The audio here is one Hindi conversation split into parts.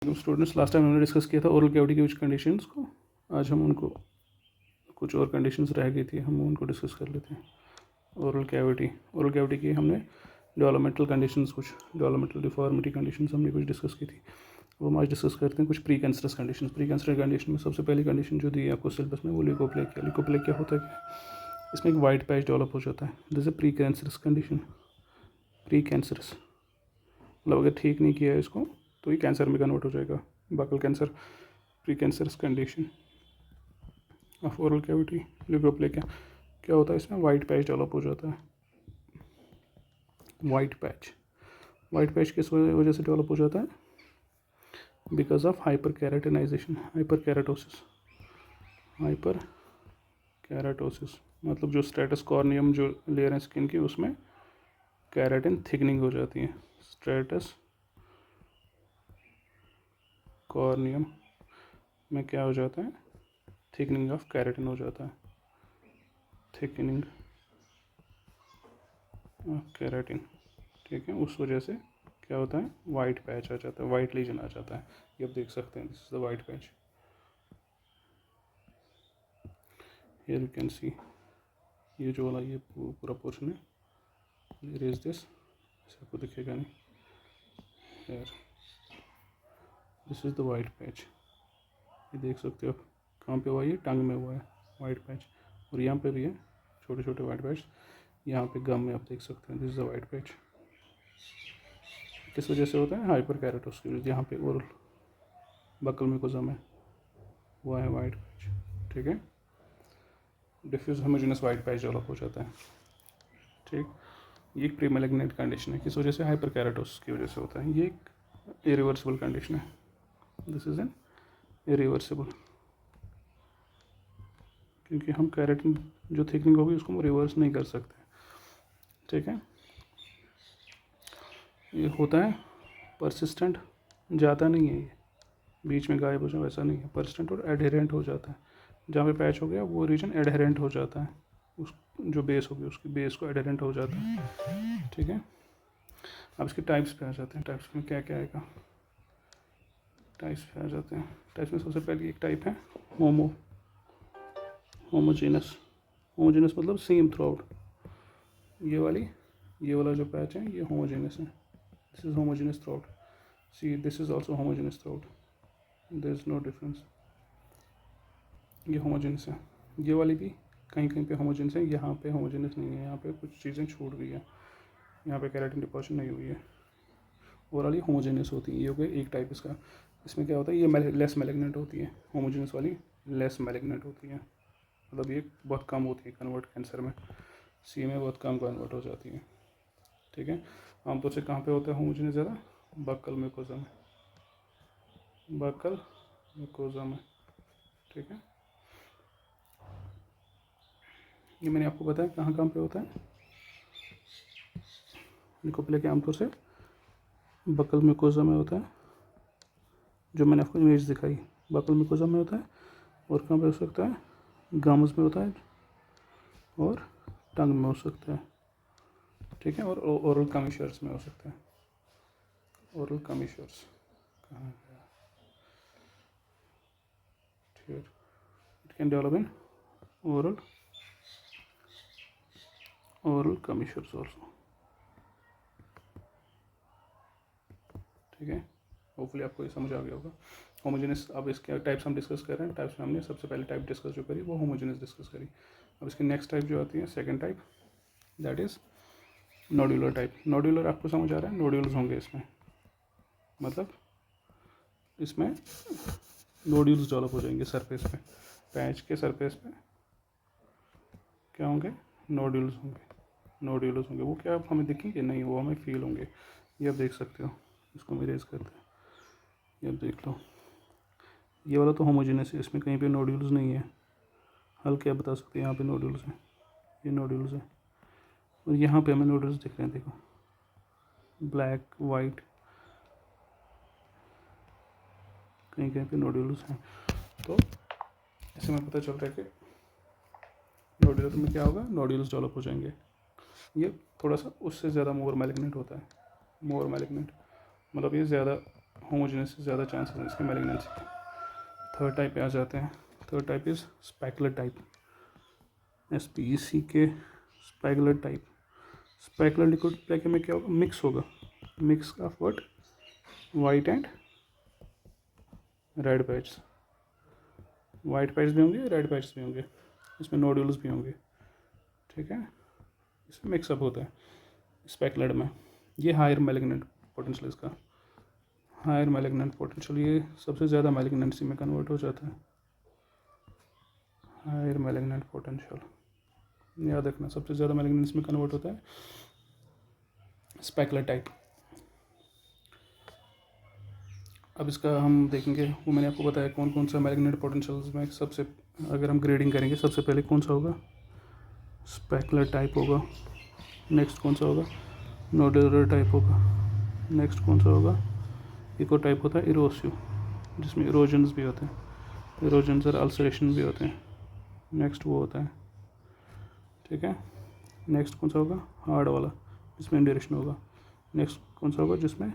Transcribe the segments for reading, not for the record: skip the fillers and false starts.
स्टूडेंट्स, लास्ट टाइम हमने डिस्कस किया था ओरल कैविटी की कुछ कंडीशंस को। आज हम उनको कुछ और कंडीशंस रह गई थी, हम उनको डिस्कस कर लेते हैं। ओरल कैविटी की हमने डेवलपमेंटल कंडीशंस, कुछ डेवलपमेंटल डिफॉर्मिटी कंडीशंस हमने कुछ डिस्कस की थी। वो हम आज डिस्कस करते हैं कुछ pre cancerous condition. Pre cancerous condition में सबसे पहली कंडीशन जो दी है आपको सिलेबस में, वो ल्यूकोप्लेकिया। ल्यूकोप्लेकिया क्या होता है कि इसमें एक वाइट पैच डेवलप हो जाता है। This is pre cancerous condition. Pre cancerous मतलब अगर ठीक नहीं किया है इसको तो ये कैंसर में कन्वर्ट हो जाएगा। Buccal cancer, pre cancerous condition of oral cavity. Leukoplakia क्या होता है, इसमें वाइट पैच डेवलप हो जाता है। वाइट पैच किस वजह से डेवलप हो जाता है? Because of hyper keratinization, hyper keratosis. मतलब जो स्ट्रेटस कॉर्नियम जो लेयर है स्किन की, उसमें कैराटिन थिकनिंग हो जाती है। स्ट्रेटस कॉर्नियम में क्या हो जाता है? थिकनिंग ऑफ कैराटिन हो जाता है। थिकनिंग ऑफ कैराटिन, ठीक है। उस वजह से क्या होता है? वाइट पैच आ जाता है, वाइट लीजन आ जाता है। ये आप देख सकते हैं, this is the white patch. Here you can see, ये जो वाला ये पूरा पोर्शन है, इरेज दिस, आपको दिखेगा नहीं। Here this is the white patch. ये देख सकते हो आप। कहाँ पे हुआ? ये टंग में हुआ है वाइट पैच, और यहाँ पे भी है छोटे छोटे वाइट पैच। यहाँ पे गम में आप देख सकते हैं, this is the white patch. किस वजह से होता है? Hyper keratosis. यहाँ पे ओरल बकल म्यूकोसा में हुआ है वाइट पैच, ठीक है। Diffuse homogeneous white patch develop हो जाता है, ठीक। ये एक प्री मैलिग्नेंट कंडीशन है। किस वजह से? हाइपर कैराटोसिस की वजह से होता है। ये एक इरिवर्सिबल कंडीशन है। दिस इज एन इरिवर्सिबल, क्योंकि हम कैराटिन जो थिकनिंग होगी उसको हम रिवर्स नहीं कर सकते, ठीक है। ये होता है परसिस्टेंट, जाता नहीं है, ये बीच में गायब हो जाए वैसा नहीं है। परसिस्टेंट और एडहेरेंट हो जाता है। जहाँ पे पैच हो गया वो रीजन एडहेरेंट हो जाता है, उस जो बेस होगी उसकी बेस को एडहेरेंट हो जाता है, ठीक है। अब इसके टाइप्स पे आ जाते हैं। टाइप्स में क्या क्या आएगा? टाइप्स पे आ जाते हैं। टाइप्स में सबसे पहले एक टाइप है होमोजेनस मतलब सेम थ्रू आउट। ये वाला जो पैच है ये होमोजेनस है। This is homogenous throughout. See, this is also homogenous throughout, there is no difference. ये होमोजेनस है। ये वाली भी कहीं कहीं पे होमोजेनस है, यहाँ पे होमोजेनस नहीं है। यहाँ पे कुछ चीज़ें छूट गई है, यहाँ पे कैराटिन डिपॉजिशन नहीं हुई है। ओवरऑल ये होमोजेनस होती है। ये हो गया एक टाइप इसका। इसमें क्या होता है? ये लेस मैलिग्नेंट होती है। होमोजेनस वाली लेस मैलिग्नेंट होती है, मतलब ये बहुत कम होती है कन्वर्ट कैंसर में। सी में बहुत कम कन्वर्ट हो जाती है, ठीक है। आमतौर से कहाँ पे होता है होमोजेनस ज़्यादा? बक्कल म्यूकोसा में, बक्कल म्यूकोसा में, ठीक है। ये मैंने आपको बताया कहाँ कहाँ पे होता है। ल्यूकोप्लेकिया आमतौर से बक्कल म्यूकोसा में होता है, जो मैंने आपको इमेज दिखाई, बक्कल म्यूकोसा में होता है। और कहाँ पे हो सकता है? गम्स में होता है और टंग में हो सकता है, ठीक है। और ओरल कमीशर्स में हो सकता है। ओरल कमीशर्स कहाँ गया? ठीक, it can develop in oral commissures also, ठीक है। होपफुली आपको ये समझ आ गया होगा। होमोजेनस, अब इसके टाइप्स हम डिस्कस कर रहे हैं। टाइप्स में हमने सबसे पहले टाइप डिस्कस जो करी वो होमोजेनस डिस्कस करी। अब इसकी नेक्स्ट टाइप जो आती है, second type, that is nodular type. Nodular आपको समझ आ रहा है? नोड्यूल्स होंगे इसमें, मतलब इसमें नोड्यूल्स डेवलप हो जाएंगे सरफेस पे। पैच के सरफेस पे क्या होंगे? नोड्यूल्स होंगे। वो क्या हमें दिखेंगे? नहीं, वो हमें फील होंगे। ये आप देख सकते हो। इसको हम इरेज करते हैं, ये आप देख लो। ये वाला तो होमोजेनस है, इसमें कहीं पे नोड्यूल्स नहीं है। हल्के आप बता सकते हैं यहाँ पे नोड्यूल्स हैं, ये नोड्यूल्स हैं। और यहाँ पे हमें नोड्यूल्स दिख रहे हैं, देखो, ब्लैक वाइट, कहीं कहीं पे नोड्यूल्स हैं। तो ऐसे में पता चल रहा है कि नोड्यूलर में क्या होगा? नोड्यूल्स डेवलप हो जाएंगे। ये थोड़ा सा उससे ज़्यादा मोर मैलिग्नेंट होता है। मोर मैलिग्नेंट मतलब ये ज़्यादा होमोजेनियस से ज़्यादा चांसेस हैं इसके मैलिग्नेंसी के। थर्ड टाइप पे आ जाते हैं। Third type is specular type, SPECK, specular type. Specular liquid plaque में क्या होगा, मिक्स होगा, mix of what, white and red patch. White patch भी होंगे, रेड पैच भी होंगे, इसमें नोड्यूल्स भी होंगे, ठीक है। इसमें मिक्सअप होता है स्पेकुलर में। ये हायर मैलिग्नेंट पोटेंशियल, इसका हायर मैलिग्नेंट पोटेंशियल, ये सबसे ज़्यादा मैलिग्नेंसी में कन्वर्ट हो जाता है। हायर मैलिग्नेंट पोटेंशियल याद रखना, सबसे ज़्यादा मैलिग्नेंसी में कन्वर्ट होता है स्पेकुलर टाइप। अब इसका हम देखेंगे, वो मैंने आपको बताया कौन कौन सा मैलिग्नेंट पोटेंशियल्स में सबसे, अगर हम ग्रेडिंग करेंगे सबसे पहले कौन सा होगा, स्पेकुलर टाइप होगा। नेक्स्ट कौन सा होगा, नोडुलर टाइप होगा। नेक्स्ट कौन सा होगा, इको टाइप होता है इरोसिव, जिसमें इरोजन्स भी होते हैं, इरोजन्स और अल्सरेशन भी होते हैं। नेक्स्ट वो होता है, ठीक है। नेक्स्ट कौन सा होगा, हार्ड वाला, जिसमें इंड्यूरेशन होगा। नेक्स्ट कौन सा होगा, जिसमें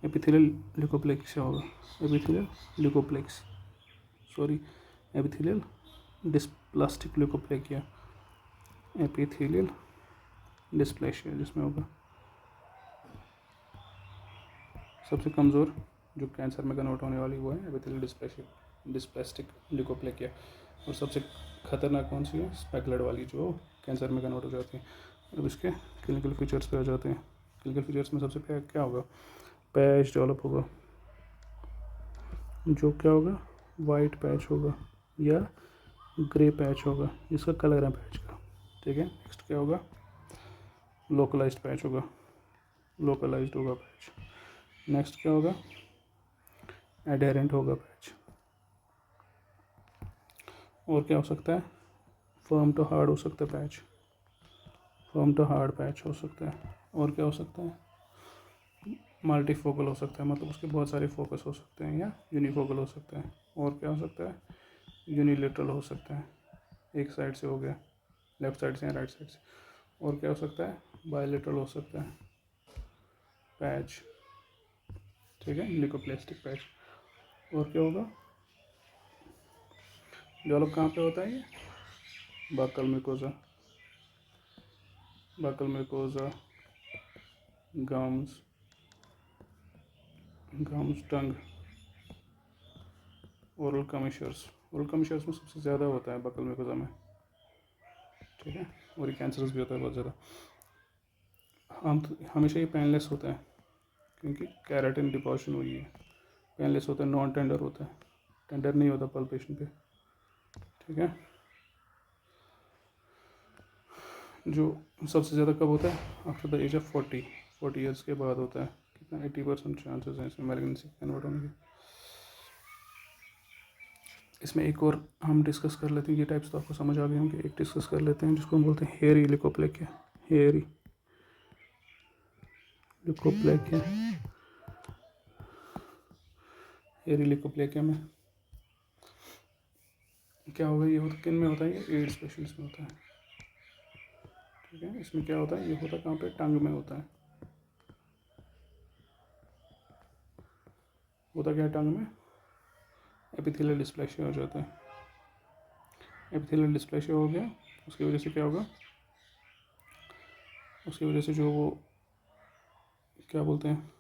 एपिथेलियल ल्यूकोप्लेक्सिया होगा, epithelial leukoplakia, sorry epithelial dysplastic leukoplakia, epithelial dysplasia जिसमें होगा। सबसे कमज़ोर जो कैंसर में कन्वर्ट होने वाली वो है एपिथेलियल डिस्प्लास्टिक ल्यूकोप्लेकिया। और सबसे खतरनाक कौन सी है, स्पेकुलर वाली, जो कैंसर में कन्वर्ट हो जाती है। अब इसके क्लिनिकल फीचर्स पे आ जाते हैं। क्लिनिकल फीचर्स में सबसे पहले क्या होगा, पैच डेवलप होगा, जो क्या होगा, वाइट पैच होगा या ग्रे पैच होगा, इसका कलर है पैच का, ठीक है। नेक्स्ट क्या होगा, लोकलाइज्ड पैच होगा, लोकलाइज्ड होगा पैच। नेक्स्ट क्या होगा, एडेरेंट होगा पैच। और क्या हो सकता है, फर्म टू हार्ड हो सकता है patch, firm to hard patch हो सकता है। और क्या हो सकता है, मल्टीफोकल हो सकता है, मतलब उसके बहुत सारे फोकस हो सकते हैं, या यूनिफोकल हो सकता है। और क्या हो सकता है, यूनिलेटरल हो सकता है, एक साइड से हो गया, लेफ्ट साइड से या राइट साइड से। और क्या हो सकता है, बायलेटरल हो सकता है पैच, ठीक है, ल्यूकोप्लास्टिक पैच। और क्या होगा, डेवलप कहाँ पे होता है ये, buccal mucosa, buccal mucosa, gums, tongue, oral commissures. Oral commissures में सबसे ज़्यादा होता है बकल म्यूकोजा में, ठीक है। और ये कैंसरस भी होता है बहुत ज़्यादा। हम हमेशा ये पेनलेस होता है क्योंकि कैराटिन डिपॉजिशन हुई है, पेनलेस होता है, नॉन टेंडर होता है, टेंडर नहीं होता पल्पेशन पे, ठीक है। जो सबसे ज़्यादा कब होता है, after the age of 40 years के बाद होता है। कितना, 80% चांसेस हैं इसमें मैलिग्नेंसी कन्वर्ट होने के। इसमें एक और हम डिस्कस कर लेते हैं, ये टाइप्स तो आपको समझ आ गए होंगे। एक डिस्कस कर लेते हैं जिसको हम बोलते हैं hairy leukoplakia, hairy leukoplakia. Hairy leukoplakia में क्या होगा, ये होता किन में होता है, ये एड्स पेशेंट्स में होता है, ठीक है। इसमें क्या होता है, ये होता कहाँ पे, टंग में होता है, होता क्या है टंग में, एपिथेलियल डिस्प्लेशिया हो जाता है। एपिथेलियल डिस्प्लेशिया हो गया, उसकी वजह से क्या होगा, उसकी वजह से जो वो क्या बोलते हैं,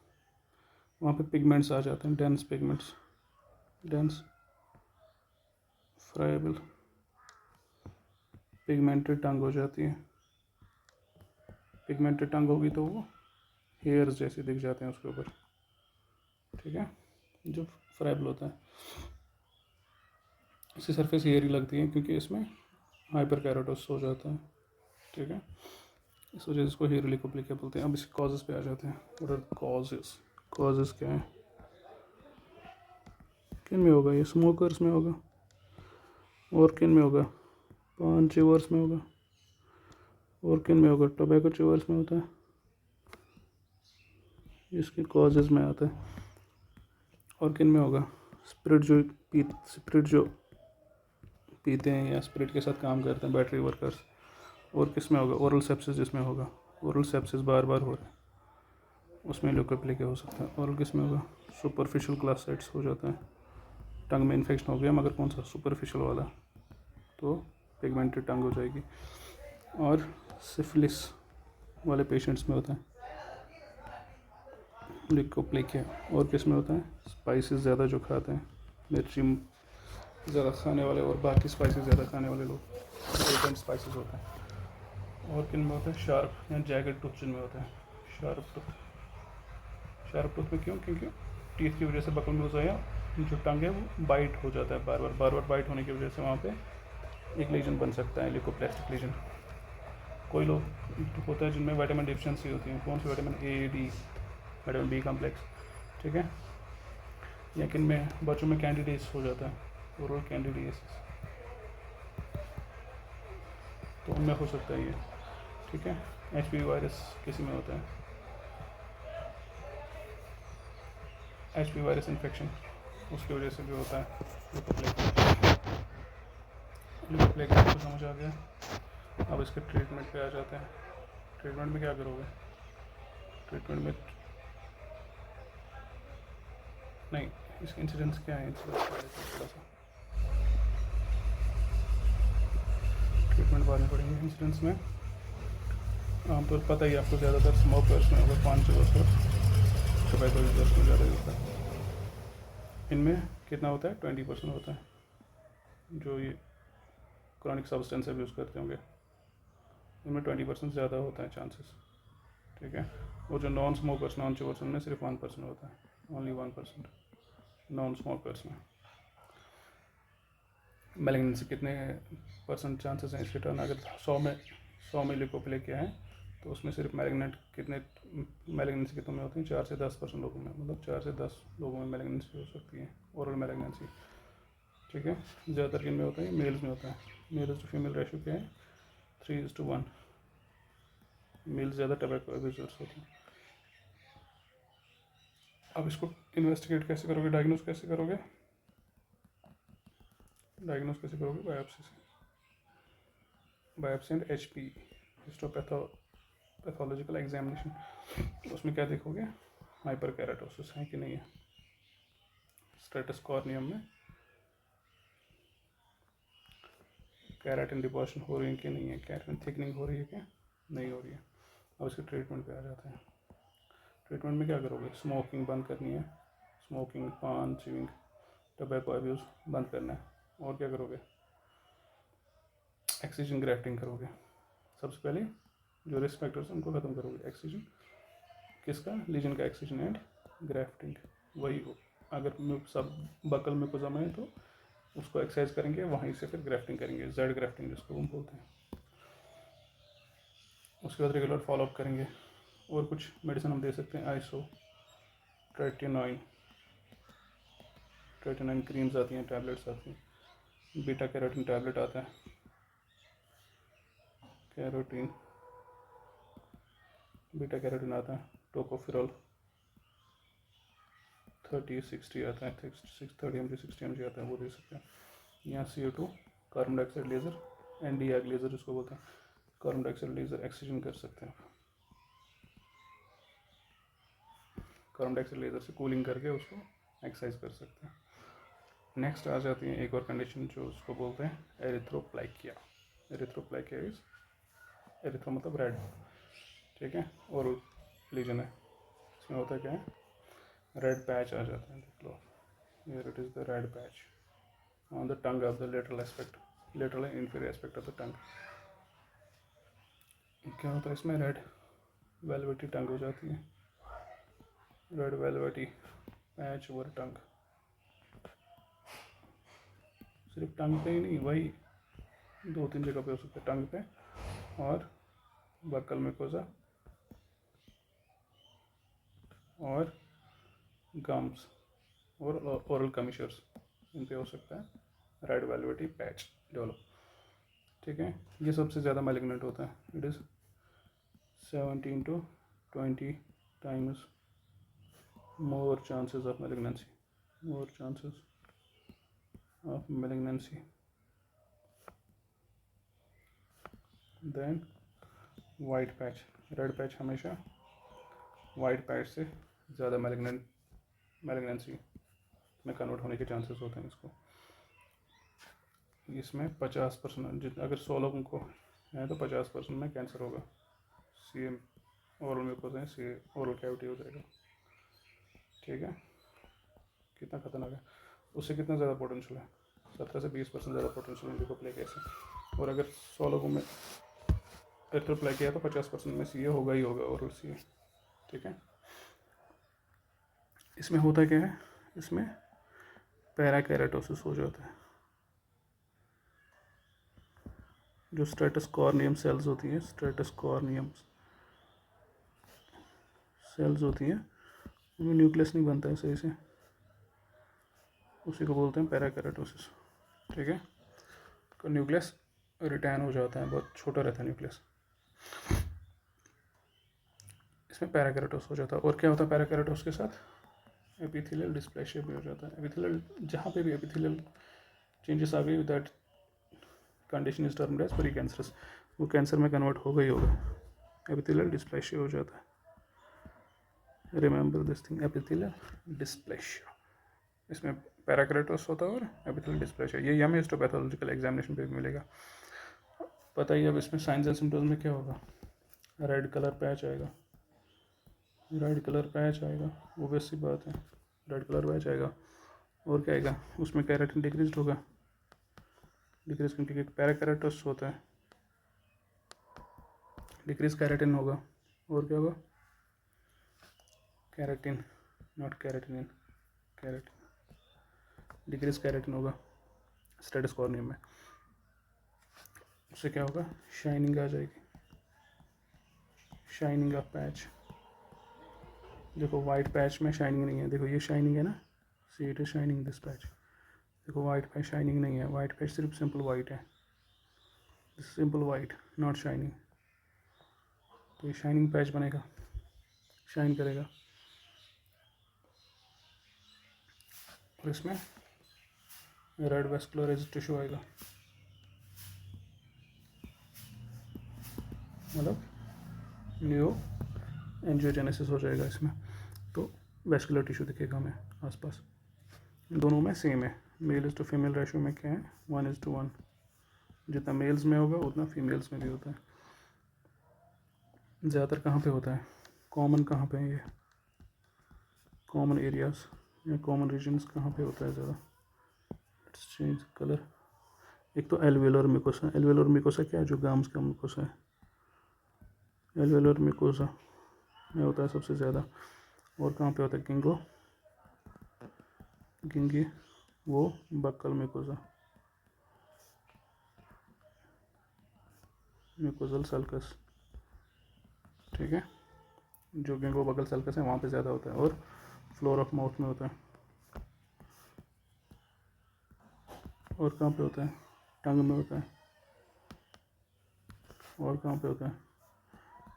वहाँ पे पिगमेंट्स आ जाते हैं, dense pigments, dense friable pigmented tongue हो जाती है। पिगमेंटेड टंग होगी तो वो हेयर्स जैसे दिख जाते हैं उसके ऊपर, ठीक है, जो फ्राइबल होता है। इसकी सरफेस हेयरी लगती है क्योंकि इसमें हाइपर कैरोटोस हो जाता है, ठीक है। इस वजह से इसको हेयरी ल्यूकोप्लेकिया बोलते हैं। अब इसके कॉजेज़ पे आ जाते हैं। व्हाट आर कॉजेज़, कॉजेज़ क्या है, किन में होगा, ये स्मोकर्स में होगा, और किन में होगा, पान च्यूअर्स में होगा, और किन में होगा, टोबैको च्यूअर्स में होता है, इसके कॉजेज़ में आता है। और किन में होगा, स्पिरिट जो पीते हैं या स्पिरिट के साथ काम करते हैं, बैटरी वर्कर्स। और किस में होगा, ओरल सेप्सिस जिसमें होगा, ओरल सेप्सिस बार बार हो रहा है, उसमें ल्यूकोप्लेकिया हो सकता है। ओरल किस में होगा, सुपरफिशियल क्लासाइट्स हो जाता है, टंग में इन्फेक्शन हो गया मगर कौन सा, सुपरफिशियल वाला, तो पिगमेंटेड टंग हो जाएगी। और सिफिलिस वाले पेशेंट्स में होता है ल्यूकोप्लेकिया। और किस में होता है, स्पाइसेस ज़्यादा जो खाते हैं, मिर्ची ज़्यादा खाने वाले और बाकी स्पाइसेस ज़्यादा खाने वाले लोग, पोटेंट स्पाइसेस होते हैं। और किन में होता है, शार्प या जैगड टूथ जिनमें होता है। शार्प टूथ, शार्प टूथ में क्यों, क्योंकि टीथ की वजह से बकल में हो जाए, जो टंग है वो बाइट हो जाता है, बार बार बाइट होने की वजह से वहाँ पे एक लीजन बन सकता है, ल्यूकोप्लास्टिक लीजन। कोई लोग होता है जिनमें विटामिन डिफिशिएंसी होती है, कौन सी, vitamin A, D, vitamin B complex, ठीक है। या किन में, बच्चों में कैंडिडेट्स हो जाता है, ओरल कैंडिडियासिस, तो उनमें हो सकता है ये, ठीक है। एचपीवी वायरस किसी में होता है, एचपीवी वायरस इन्फेक्शन, उसकी वजह से भी होता है ल्यूकोप्लेक। आपको समझ आ गया। अब इसके ट्रीटमेंट पे आ जाते हैं। ट्रीटमेंट में क्या करोगे, ट्रीटमेंट में नहीं, इसके इंसिडेंट्स क्या है, थोड़ा सा ट्रीटमेंट बाद में पड़ेंगे। इंसिडेंट्स में आमतौर पता ही आपको, ज़्यादातर स्मोकर्स में होगा, 5 टोबैको यूजर्स में ज़्यादा होता है। इनमें कितना होता है, 20% होता है जो ये क्रॉनिक सब्सटेंस यूज़ करते होंगे, इनमें 20% ज़्यादा होता है चांसेस, ठीक है। और जो नॉन स्मोकर्स, नॉन चूवर्स, उनमें सिर्फ 1% होता है, ओनली 1% नॉन स्मोकर्स में। मैलिग्नेंसी कितने परसेंट चांसेस हैं इसके टर्न, अगर 100 में ल्यूकोप्लेकिया है तो उसमें सिर्फ मैलिग्नेंट कितने, मैलिग्नेंसी कितने में होती है, 4 से 10% लोगों में, मतलब 4 से 10 लोगों में मैलिग्नेंसी हो सकती है, ओरल मैलिग्नेंसी, ठीक है। ज़्यादातर किन में होता है, मेल्स में होता है। मेल टू फीमेल रेशो क्या है, 3:1। मेल ज़्यादा टबैको अब्यूजर्स होते हैं। अब इसको इन्वेस्टिगेट कैसे करोगे, डायग्नोस कैसे करोगे, डायग्नोस कैसे करोगे, बायोप्सी से, biopsy and HP, histopathological examination. उसमें क्या देखोगे, हाइपर कैराटोसिस है कि नहीं है, स्ट्रेटस कॉर्नियम में कैराटिन डिपॉजिशन हो रही है कि नहीं है, कैराटिन थिकनिंग हो रही है कि नहीं हो रही है। अब इसके ट्रीटमेंट पे आ जाते हैं। ट्रीटमेंट में क्या करोगे, स्मोकिंग बंद करनी है, स्मोकिंग, पान, च्यूइंग, टबैको अब्यूज़ बंद करना है। और क्या करोगे, एक्सीजन ग्राफ्टिंग करोगे। सबसे पहले जो रिस्क फैक्टर्स हैं उनको ख़त्म करोगे। एक्सीजन किसका, लीजन का एक्सीजन एंड ग्राफ्टिंग, वही अगर सब बकल में को जमा है तो उसको एक्सरसाइज करेंगे, वहीं से फिर ग्राफ्टिंग करेंगे, जेड ग्राफ्टिंग जिसको हम बोलते हैं। उसके बाद रेगुलर फॉलोअप करेंगे। और कुछ मेडिसिन हम दे सकते हैं, आइसो ट्रेटिनोइन, ट्रेटिनोइन क्रीम्स आती हैं, टैबलेट्स आती हैं, बीटा कैरोटीन टैबलेट आता है, कैरोटीन, बीटा कैरोटीन आता है, टोकोफिरोल 30-60 आता है, 30 mg 60 mg आता है, वो दे सकते हैं। यहाँ CO2 carbon dioxide laser, Nd:YAG laser जिसको बोलते हैं, कार्बन डाइऑक्साइड लेज़र एक्सचेंज कर सकते हैं। कार्बन डाइऑक्साइड लेज़र से कूलिंग करके उसको एक्सरसाइज कर सकते हैं। नेक्स्ट आ जाती है एक और कंडीशन जो उसको बोलते हैं एरिथ्रोप्लाइकिया। एरिथ्रोप्लाइकिया इज, एरिथ्रो मतलब रेड, ठीक है, और लीजन है, इसमें होता क्या है, रेड पैच आ जाता है, देख लो, here it is the red patch on the tongue of the lateral aspect, lateral and inferior aspect of the tongue. क्या होता है इसमें, रेड वेलवेटी टंग हो जाती है, रेड वेलवेटी पैच ओवर टंग। सिर्फ टंग पे ही नहीं, वही 2-3 जगह पे हो सकता है, टंग पे और बक्कल म्यूकोसा और गम्स और ओरल कमिशर्स, इन पे हो सकता है रेड वेलवेटी पैच डेवलप, ठीक है। ये सबसे ज़्यादा मैलिग्नेंट होता है, it is 17 to 20 times more chances of malignancy, more chances of malignancy than white patch. Red patch हमेशा वाइट पैच से ज़्यादा मैलिग्नेंट मैलिग्नेंसी में कन्वर्ट होने के चांसेस होते हैं इसको। इसमें 50% अगर 100 लोगों को है तो 50% में कैंसर होगा। सी ओरल म्यूकोसा है, सी ओरल कैविटी हो जाएगा। ठीक है, कितना खतरनाक है, उससे कितना ज़्यादा पोटेंशियल है, 17 से 20% ज़्यादा पोटेंशियल है प्ले कैसे। और अगर 100 लोगों में अप्लाई किया तो 50% में सी होगा ही होगा ओरल सी। ठीक है, इसमें होता क्या है, इसमें पैराकेराटोसिस हो जाता है। जो स्ट्रेटस कॉर्नियम सेल्स होती हैं, स्ट्रेटस कॉर्नियम सेल्स होती हैं, उनमें न्यूक्लियस नहीं बनता है सही से, उसी को बोलते हैं पैराकेराटोसिस। ठीक है, तो न्यूक्लियस रिटैन हो जाता है, बहुत छोटा रहता है न्यूक्लियस, इसमें पैराकेराटोसिस हो जाता है। और क्या होता है पैराकेराटोसिस के साथ, एपिथेलियल डिस्प्लेशिया भी हो जाता है। एपिथेलियल, जहाँ पे भी एपिथेलियल चेंजेस आ गई, that condition is termed as precancerous, वो कैंसर में कन्वर्ट होगा ही होगा। एपिथेलियल डिस्प्लेशिया हो जाता है, remember this thing, epithelial dysplasia. इसमें पैराकेराटोसिस होता है और एपिथेलियल डिस्प्लेशिया। ये हमें हिस्टोपैथोलॉजिकल एग्जामिनेशन पे भी मिलेगा। पता ही अब इसमें साइंस एंड सिम्टम्स में क्या होगा, रेड कलर पैच आएगा, रेड कलर पैच आएगा, वो सी बात है, रेड कलर पैच आएगा। और क्या आएगा, उसमें कैरेटिन डिक्रीज होगा, डिक्रीज क्योंकि पैराकेराटोसिस होता है, डिक्रीज कैरेटिन होगा। और क्या होगा, keratin, not keratin, keratin, decrease keratin होगा स्ट्रेटस कॉर्नियम में। उससे क्या होगा, शाइनिंग आ जाएगी, शाइनिंग ऑफ पैच। देखो वाइट पैच में शाइनिंग नहीं है, देखो ये शाइनिंग है ना, see it is shining this patch. देखो वाइट पैच शाइनिंग नहीं है, वाइट पैच सिर्फ सिंपल वाइट है, सिंपल वाइट नॉट शाइनिंग। तो ये शाइनिंग पैच बनेगा, शाइन करेगा। और इसमें रेड वेस्कुलर टिश्यू आएगा, मतलब न्यू एंजियोजेनेसिस हो जाएगा इसमें, तो वेस्कुलर टिश्यू दिखेगा हमें आसपास। दोनों में सेम है, male is to female ratio में क्या है, 1:1, जितना मेल्स में होगा उतना फीमेल्स में भी होता है। ज़्यादातर कहाँ पे होता है, कॉमन कहाँ पे है, ये कॉमन एरियाज या कॉमन रीजन्स कहाँ पे होता है ज़्यादा। Let's change colour. एक तो एल्वेलर मिकोसा, एल्वेलर मिकोसा क्या है, जो गाम्स का मिकोसा है, एल्वेलर मिकोसा में होता है सबसे ज़्यादा। और कहाँ पे होता है, गिंगो, गिंगी, वो बक्कल मिकोसा, म्यूकोजल सल्कस। ठीक है, जो गिंगो बकल सल्कस है वहाँ पे ज़्यादा होता है। और फ्लोर ऑफ माउथ में होता है। और कहाँ पे होता है, टंग में होता है। और कहाँ पे होता है,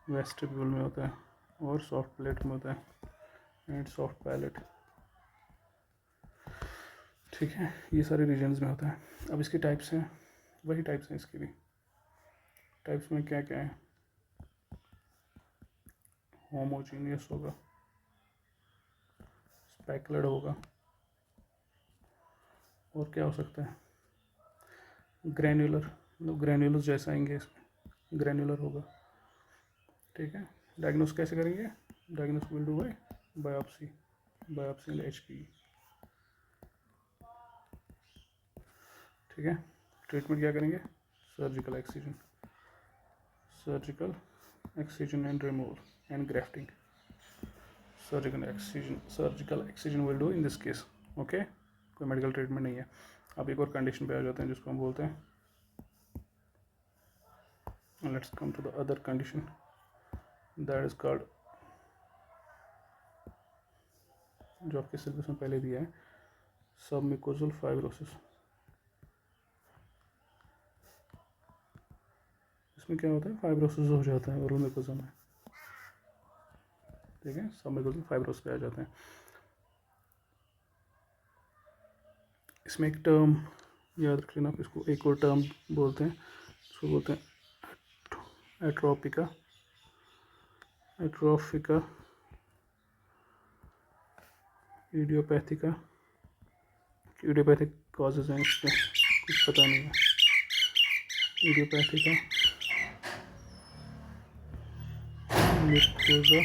वेस्टिब्यूल में होता है। और सॉफ्ट प्लेट में होता है, एंड सॉफ्ट पैलेट। ठीक है, ये सारे रीजन्स में होता है। अब इसके टाइप्स हैं, वही टाइप्स हैं इसके भी। टाइप्स में क्या क्या है, होमोजीनियस होगा, स्पेकुलर होगा, और क्या हो सकता है, ग्रैन्युलर, मतलब ग्रैन्युलर जैसा आएंगे इसमें, ग्रैन्युलर होगा। ठीक है, डायग्नोस कैसे करेंगे, diagnose will do by biopsy, biopsy and HPE। ठीक है, ट्रीटमेंट क्या करेंगे, surgical excision, surgical excision and removal and grafting. Surgical excision will do in this case. Okay, कोई मेडिकल ट्रीटमेंट नहीं है। अब एक और कंडीशन पे आ जाते हैं जिसको हम बोलते हैं, let's come to the other condition that is called, जो आपके सिलेबस में पहले दिया है, सबम्यूकोजल फाइब्रोसिस। इसमें क्या होता है, फाइब्रोसिस हो जाता है ओरल म्यूकोसा में। ठीक है, सबम्यूकोजल फाइब्रोसिस पे आ जाते हैं। इसमें एक टर्म याद रख लेना आप, इसको एक और टर्म बोलते हैं, इसको बोलते हैं एट्रोपिका, एट्रोफिका इडियोपैथिका, इडियोपैथिक कॉजेज हैं इसके, कुछ पता नहीं है। इडियोपैथिका मिकोजा,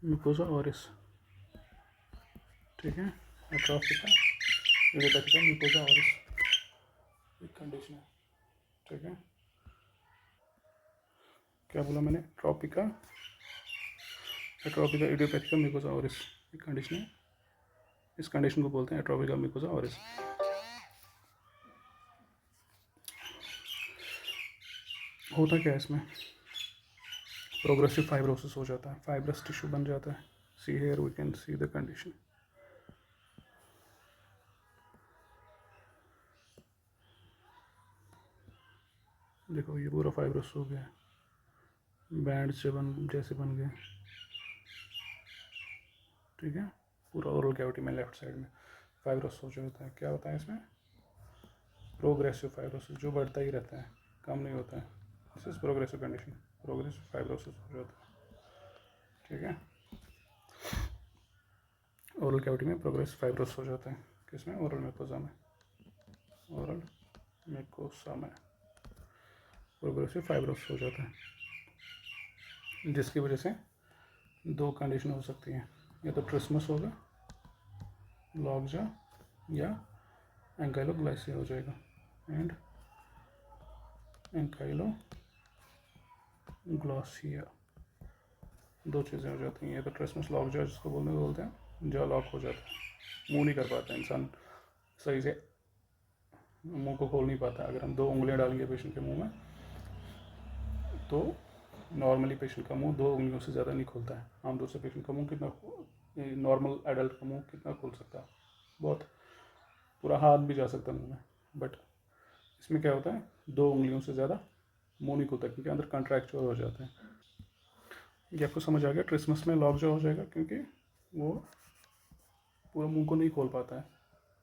मिकोजा ऑरिस, ठीक है। एट्रोफिका इडियोपैथिका मिकोजा ऑरिस एक कंडीशन है, ठीक है। क्या बोला मैंने? ट्रॉपिका, एट्रोपिका इडियोपैथिका मिकोजा ऑरिस एक कंडीशन है। इस कंडीशन को बोलते हैं एट्रोपिका मिकोजा ऑरिस। होता क्या है इसमें? प्रोग्रेसिव फाइब्रोसिस हो जाता है, फाइब्रस टिश्यू बन जाता है। See here we can see the condition. देखो ये पूरा फाइब्रस हो गया, बैंड से जैसे बन गए, ठीक है। पूरा ओरल कैविटी में लेफ्ट साइड में फाइब्रस हो जाता है। क्या होता है इसमें? प्रोग्रेसिव फाइब्रोसिस, जो बढ़ता ही रहता है, कम नहीं होता है। This is progressive condition, progressive fibrosis हो जाता है, ठीक है। ओरल कैविटी में प्रोग्रेसिव फाइब्रोसिस हो जाता है। किसमें? ओरल म्यूकोसा में, ओरल म्यूकोसा में प्रोग्रेसिव फाइब्रोसिस हो जाता है, जिसकी वजह से दो कंडीशन हो सकती हैं, या तो ट्रिस्मस होगा, लॉगजा, या एंकाइलोग्लाइसिया हो जाएगा, एंड एंकाइलोग्लासिया, दो चीज़ें हो जाती हैं। या तो ट्रिस्मस लॉगजा जिसको बोलते हैं, जॉ लॉक हो जाता है, मुंह नहीं कर पाता इंसान सही से, मुंह को खोल नहीं पाता। अगर हम 2 उंगलियां डालेंगे पेशेंट के मुंह में तो नॉर्मली पेशेंट का मुंह 2 उंगलियों से ज़्यादा नहीं खुलता है। आमतौर से पेशेंट का मुंह कितना, नॉर्मल एडल्ट का मुंह कितना खुल सकता है? बहुत, पूरा हाथ भी जा सकता है मुंह में। बट इसमें क्या होता है, 2 उंगलियों से ज़्यादा मुंह नहीं खुलता, क्योंकि अंदर कंट्रैक्चुअल हो जाते हैं। ये आपको समझ आ गया? ट्रिस्मस में लॉक जो हो जाएगा, क्योंकि वो पूरा मुंह को नहीं खोल पाता है।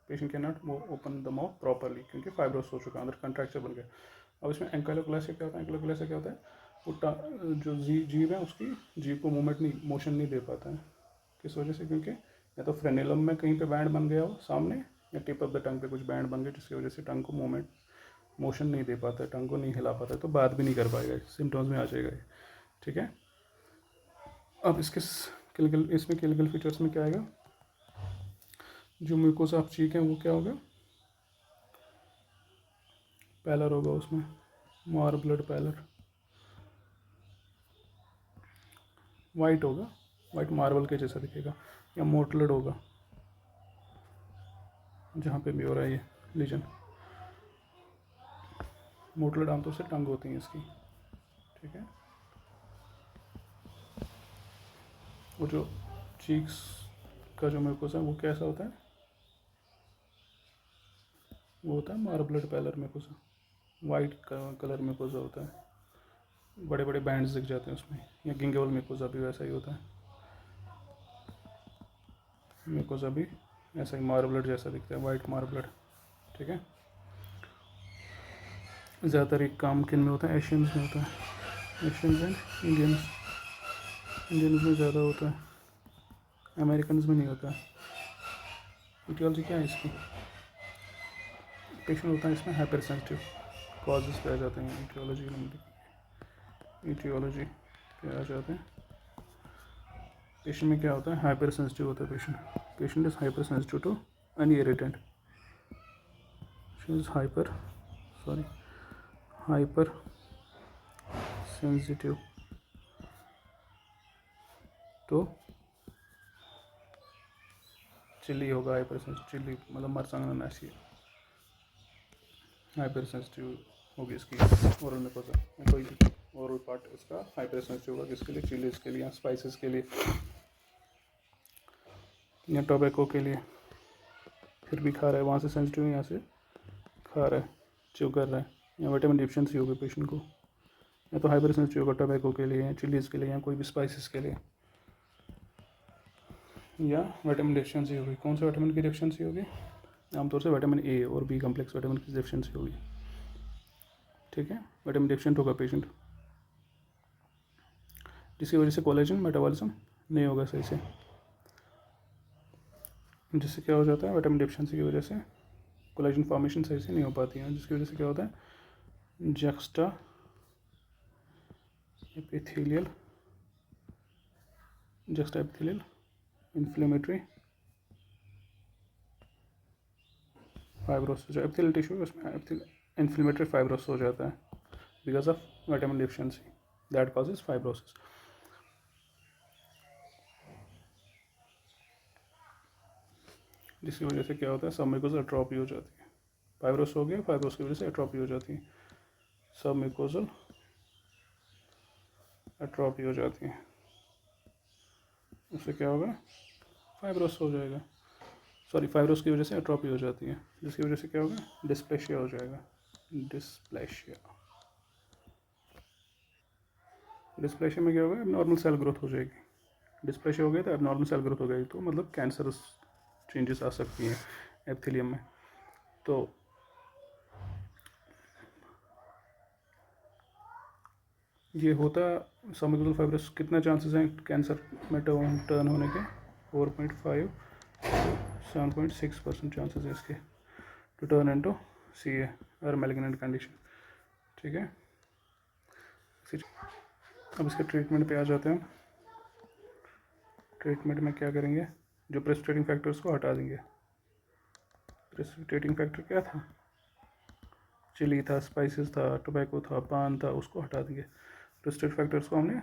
Patient can not open the mouth properly, क्योंकि फाइब्रोस हो चुका है, अंदर कंट्रैक्चर बन गया। अब इसमें एंकाइलोग्लासिया क्या होता है? एंकाइलोग्लासिया क्या होता है? वो जो जीभ है, उसकी जीभ को मूवमेंट नहीं, मोशन नहीं दे पाता है। किस वजह से? क्योंकि या तो फ्रेनेलम में कहीं पे बैंड बन गया हो सामने, या टिप ऑफ द टंग पे कुछ बैंड बन गया, जिसकी वजह से टंग को मूवमेंट, मोशन नहीं दे पाता है, टंग को नहीं हिला पाता है, तो बात भी नहीं कर पाएगा, सिम्टम्स में आ जाएगा ये, ठीक है। अब इसके क्लिनिकल, इसमें क्लिनिकल फीचर्स में क्या आएगा? जो म्यूकोसा ऑफ चीक है वो क्या होगा? पैलर होगा उसमें, मार ब्लड पैलर, वाइट होगा, वाइट मार्बल के जैसा दिखेगा, या मोटलेड होगा, जहाँ पे भी हो रहा है ये लीजन। मोटलेड आमतौर से टंग होती है इसकी, ठीक है। वो जो चीक्स का जो म्यूकोसा है वो कैसा होता है? वो होता है marbled pallor mucosa, white colour mucosa होता है, बड़े बड़े बैंड्स दिख जाते हैं उसमें। या गिंगेबल म्यूकोसा भी वैसा ही होता है, म्यूकोसा भी ऐसा ही मार्बल्ड जैसा दिखता है, वाइट मार्बल्ड, ठीक है। ज़्यादातर एक काम किन में होता है? एशियंस में होता है, एशियंस एंड इंडियंस, इंडियंस में ज़्यादा होता है, अमेरिकन में नहीं होता। इटियोलॉजी क्या है इसकी? पेशेंट होता है इसमें हाइपर सेंसिटिव, कॉजेज पे आ जाते हैं इटियोलॉजी में, इटियोलॉजी पे आ जाते हैं। पेशेंट में क्या होता है? हाइपर सेंसिटिव होता है patient, patient is hypersensitive to any irritant, she is hypersensitive तो चिल्ली होगा, हाइपर सेंसिटिव, चिल्ली मतलब मरचांग नाशी, हाइपर सेंसिटिव होगी इसकी ओरल म्यूकोसा, कोई भी ओरल पार्ट इसका हाइपर सेंसिटिव होगा। किसके लिए? चिलीज के लिए, या स्पाइसेस के लिए, या टोबैको के लिए। फिर भी खा रहा है, वहाँ से सेंसिटिव है, यहाँ से खा रहा है, च्यू कर रहा है, या विटामिन डिफिशिएंसी होगी पेशेंट को, या तो हाइपर सेंसिटिव होगा टोबैको के लिए, चिलीज़ के लिए, या कोई भी स्पाइसेस के लिए, या विटामिन डिफिशिएंसी होगी। कौन से विटामिन की डिफिशिएंसी होगी? आमतौर से विटामिन ए और बी कम्प्लेक्स विटामिन की डिफिशिएंसी होगी, ठीक है। विटामिन डिफिशिएंट होगा पेशेंट, जिसकी वजह से कोलेजन मेटाबॉलिज्म नहीं होगा सही से, जिससे क्या हो जाता है, विटामिन डिफिशिएंसी की वजह से कोलेजन फॉर्मेशन सही से नहीं हो पाती है, जिसकी वजह से क्या होता है, जक्स्टा एपिथेलियल इन्फ्लेमेटरी फाइब्रोसिस, जो एपिथेलियल टिश्यू है उसमें इन्फ्लेमेटरी फाइब्रोसिस हो जाता है because of vitamin deficiency that causes fibrosis. जिसकी वजह से क्या होता है, सबम्यूकोजल एट्रोफी हो जाती है। फाइब्रोस हो गया, फाइब्रोस की वजह से एट्रोफी हो जाती है, सबम्यूकोजल एट्रोफी हो जाती है। उससे क्या होगा, फाइब्रोस हो जाएगा, सॉरी फाइब्रोस की वजह से एट्रोफी हो जाती है, जिसकी वजह से क्या होगा, डिस्प्लेशिया हो जाएगा। डिस्प्लेशिया में क्या होगा, एबनॉर्मल सेल ग्रोथ हो जाएगी। डिस्प्लेशिया हो गया तो एबनॉर्मल सेल ग्रोथ हो गई, तो मतलब कैंसरस चेंजेस आ सकती हैं एपिथेलियम में। तो ये होता, सबम्यूकोजल फाइब्रोस कितना चांसेस हैं कैंसर में टर्न होने के, 4.5 7.6% चांसेस है इसके टू टर्न इनटू CA और मैलिग्नेंट कंडीशन। ठीक है, अब इसके ट्रीटमेंट पे आ जाते हैं। ट्रीटमेंट में क्या करेंगे, जो प्रेसिपिटेटिंग फैक्टर्स को हटा देंगे। प्रेसिपिटेटिंग फैक्टर क्या था, चिली था, स्पाइसेस था, टोबैको था, पान था, उसको हटा देंगे। प्रेसिपिटेटिंग फैक्टर्स को हमने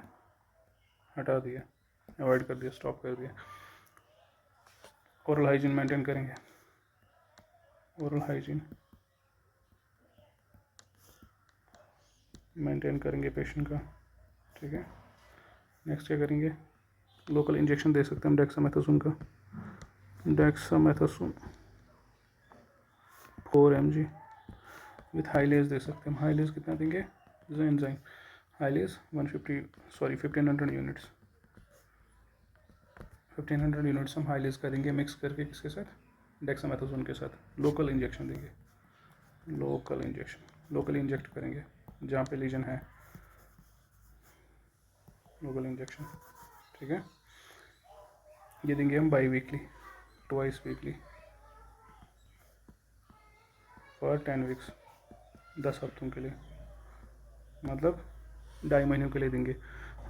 हटा दिया, अवॉइड कर दिया, स्टॉप कर दिया। ओरल हाइजीन मेंटेन करेंगे, ओरल हाइजीन मेंटेन करेंगे पेशेंट का। ठीक है, नेक्स्ट क्या करेंगे, लोकल इंजेक्शन दे सकते हैं हम डेक्सामेथासोन का, डेक्सामेथासोन 4 mg विथ हाइलेज दे सकते हैं। हाइलेज कितना देंगे, एंजाइम हाइलेज 1500 यूनिट्स, 1500 यूनिट्स हम हाइलेज करेंगे मिक्स करके, किसके साथ, डेक्सामेथासोन के साथ। लोकल इंजेक्शन देंगे, लोकल इंजेक्ट करेंगे जहाँ पे लीजन है, लोकल इंजेक्शन। ठीक है, ये देंगे हम by weekly, twice weekly for 10 weeks, 10 हफ्तों के लिए, मतलब 2.5 महीनों के लिए देंगे,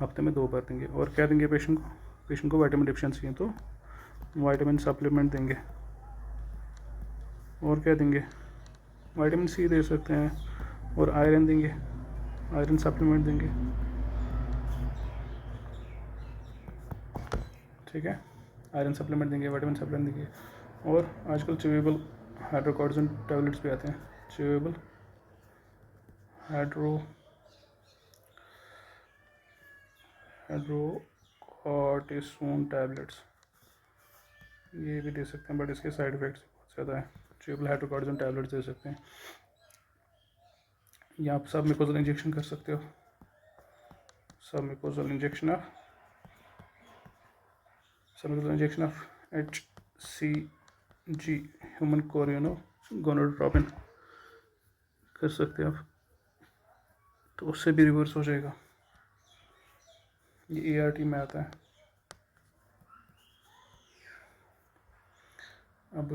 हफ्ते में 2 बार देंगे। और क्या देंगे पेशेंट को विटामिन डिफिशिएंसी है तो विटामिन सप्लीमेंट देंगे। और क्या देंगे, विटामिन C दे सकते हैं, और आयरन देंगे, आयरन सप्लीमेंट देंगे। ठीक है, आयरन सप्लीमेंट देंगे, विटामिन सप्लीमेंट देंगे। और आजकल च्यूएबल हाइड्रोकॉर्टिसोन टैबलेट्स भी आते हैं, च्यूएबल हाइड्रोकॉर्टिसोन टैबलेट्स, ये भी दे सकते हैं, बट इसके साइड इफ़ेक्ट्स बहुत ज़्यादा है। च्यूएबल हाइड्रोकॉर्टिसोन टैबलेट्स दे सकते हैं, या आप सबम्यूकोजल इंजेक्शन कर सकते हो, submucosal injection of HCG human chorionic gonadotropin कर सकते हो आप, तो उससे भी रिवर्स हो जाएगा। ये ART में आता है। अब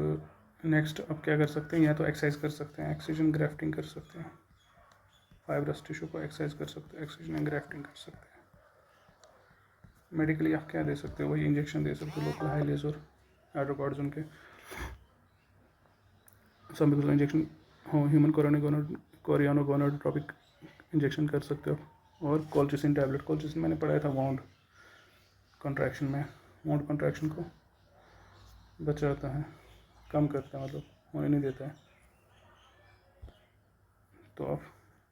नेक्स्ट अब क्या कर सकते हैं, या तो एक्सरसाइज कर सकते हैं, एक्सीजन ग्राफ्टिंग कर सकते हैं, फाइब्रस टिश्यू को एक्सरसाइज कर सकते हैं, एक्सीजन ग्राफ्टिंग कर सकते हैं। मेडिकली आप क्या दे सकते हो, वही इंजेक्शन दे सकते हो, लोकल हाइलेज और हाइड्रोकॉर्टिसोन के। सबम्यूकोजल इंजेक्शन हो, ह्यूमन कोरियोनोगोनाडोट्रोपिक इंजेक्शन कर सकते हो। और कोल्चिसिन टैबलेट, कोल्चिसिन मैंने पढ़ाया था वाउंड कंट्रैक्शन में, वाउंड कंट्रैक्शन को बचाता है, कम करता है, मतलब होने नहीं देता है, तो आप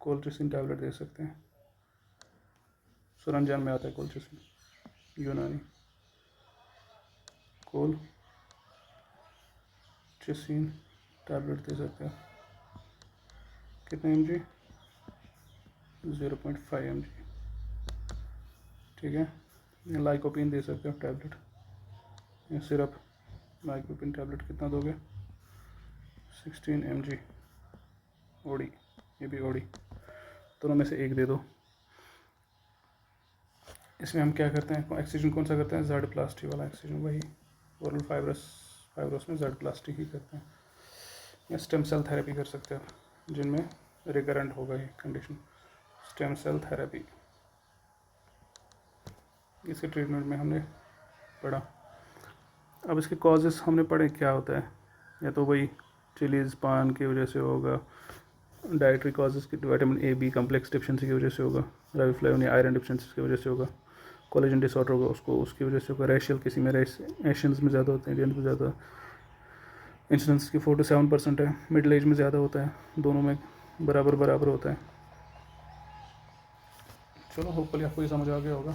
कोल्चिसिन टैबलेट दे सकते हैं। सरंजाम में आता है कोल्चिसिन, यूनानी कोल्चिसिन टैबलेट दे सकते हैं। कितने mg, 0.5 mg। ठीक है, लाइकोपिन दे सकते हो टैबलेट या सिरप। लाइकोपिन टैबलेट कितना दोगे, 16 mg ओडी, ये भी ओडी, दोनों में से एक दे दो। इसमें हम क्या करते हैं, ऑक्सीजन कौन सा करते हैं, ज़ेड प्लास्टी वाला ऑक्सीजन, वही ओरल फाइब्रोस में जेड प्लास्टी ही करते हैं, या स्टेम सेल थेरेपी कर सकते हैं आप जिनमें रिकरेंट होगा ये कंडीशन, स्टेम सेल थेरेपी। इसके ट्रीटमेंट में हमने पढ़ा। अब इसके कॉजेस हमने पढ़े क्या होता है, या तो वही चिलीज़ पान की वजह से होगा, डाइटरी कॉजेस की vitamin A B complex deficiency की वजह से होगा, राइबोफ्लेविन या आयरन डिफिशिएंसी की वजह से होगा, कोलेजन डिसऑर्डर होगा उसकी वजह से होगा, रेशियल किसी में एशियंस में ज़्यादा होते हैं, इंडियंस में ज़्यादा, इंसिडेंस की 4 to 7% है, मिडिल एज में ज़्यादा होता है, दोनों में बराबर होता है। चलो होपफुली आपको ये समझ आ गया होगा।